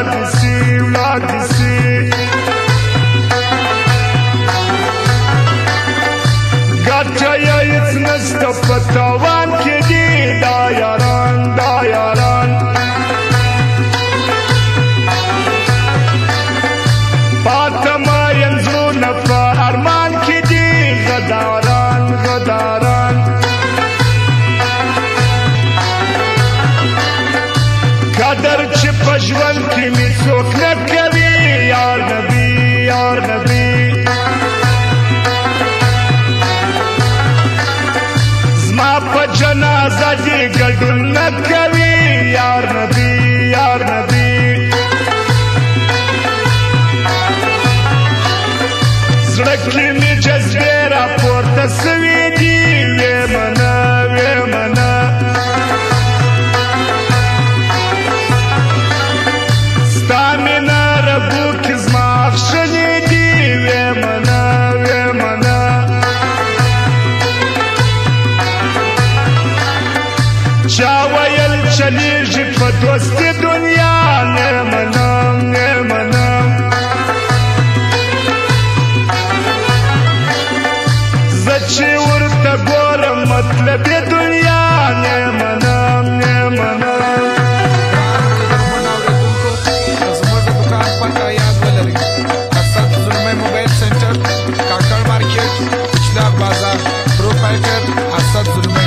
وړاندې ګټه یې هېڅ نشته په تاوان کې دي دا یاران پاته ماین زړونه په ارمان کې دي غداران قدر چې په ژوند کې مې څوک نه کوي یار نبي زما په جنازه دې ګډون نه کوي یار نبي زړه کې مې جذبې راپورته سوي دي ویې منه ستا مینه رګو کې زما اخښلې دي ویې منه چا ویل چلیږي په دوستي دنیا نه منم زه چې ورته ګورم مطلب دنیا نه منم زموږ د دکان پته یاد ولرئ اسد زلمی موبایل سنټر کاکړ مارکیټ چلاک بازار پروپرایټر اسد زلمی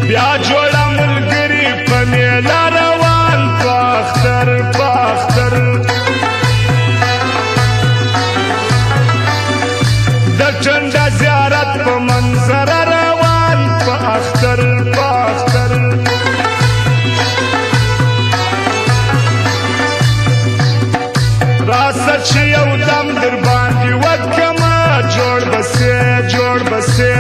بیا جوړه ملګري په میله روان په اختر د ټنډه زیارت په منظره روان په اختر راسه چې یو دم در باندې وکړمه جوړ بسې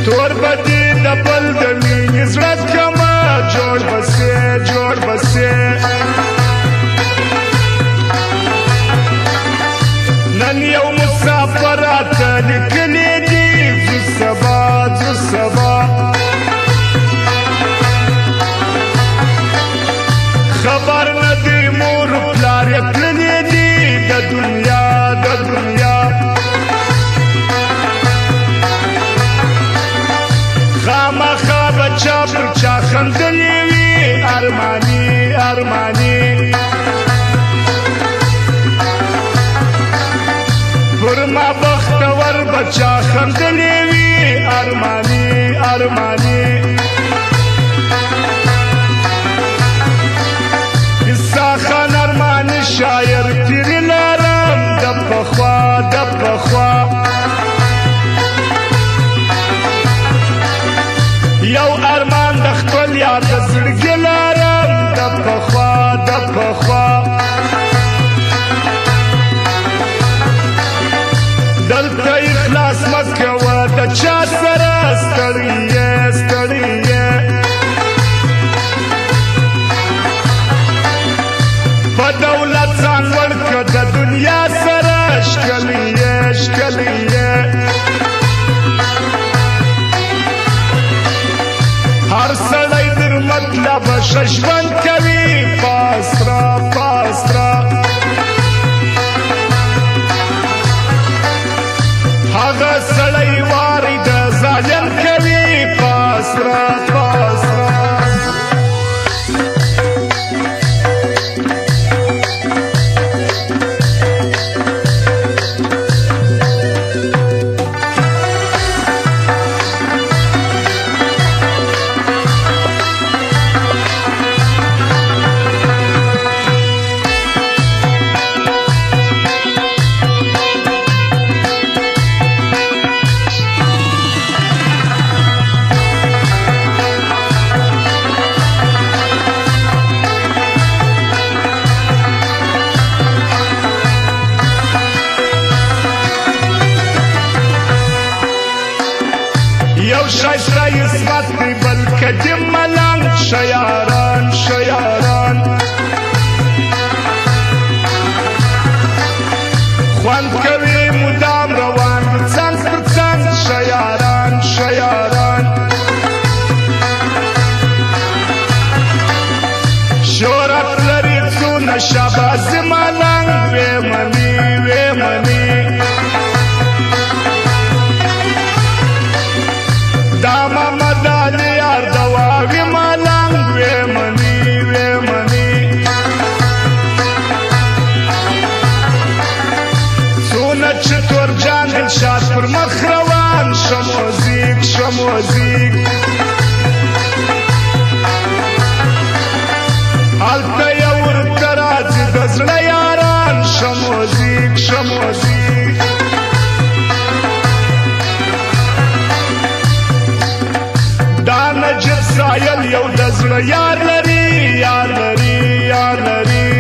تور بدی د بل د مینې زړه کمه جوړ بسې نن یو مسافر راته لیکلي دي ځو سبا خبر نه دی مور پلار یې تللي دي د دنیا خامخا بچا پر چا خندلې وي ارماني پر ما بختور بچا خندلې وي ارماني عیسی خان ارماني شاعر پیر لرم د پخوا یو ارمان د خپل یار د زړګي لرم د پخوا دلته اخلاص مه کوه د چا سره ستړی یې په دولت ځان لوړ کړه د دنیا سره ښکلی یې هر سړی در مطلب ښه ژوند کوي پاسره هغه سړی واری د ظالم کوي پاسره سره عصمت دی بلکه د ملنګ شیاران شیاران خوند کوي مدام روان د څنګ پر څنګ شیاران شیاران شهرت لري څونه شهباز ملنګ وې مني وې مني دا محمد علي یار دواوي ملنګ وې مني وې مني څونه چې تورجان دلشاد پر مخ روان شموزیک شموزیک هلته یو ورته راځي د زړه یاران شموزیک شموزیک دا نجیب سایل یو د زړه یار لري یار لري یار لري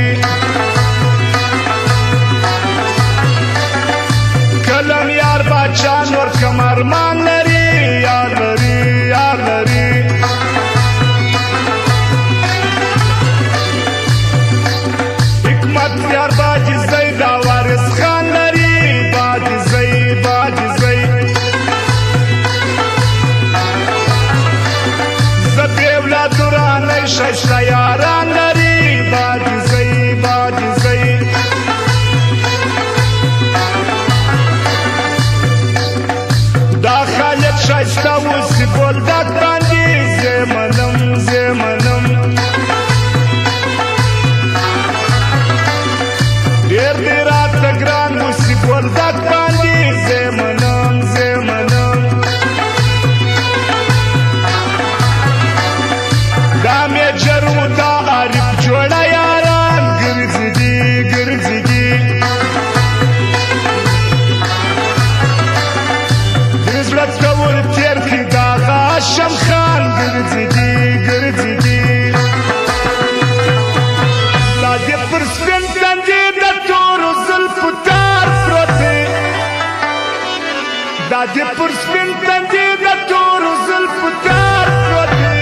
کلم یار باچا نور کمرمان لري یار لري یار لري حکمت یار باجی زی دا وارث خان لري باجی زی باجی زی زبی اولاد رانی ششتا یاران لري باجی زی باجی زی دا خالد شایسته اوسي بولدک باندې زه منم زه منم ډېر دې راته ګران اوسي بولدک باندې زه منم زه منم دا میجر و دا عارف جوړه یاران ګرځي دي ګرځي دي زړه کور تیر کی دا هاشم خان ګرځي دي ګرځي دي لا دې پر سپین تندې د تورو زلفو تار پروت دی دا دې پر سپین تندې د تورو زلفو تار پروت دی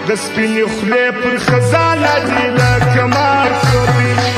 د سپینې خولې پر خزانه دي لکه مار پروت دی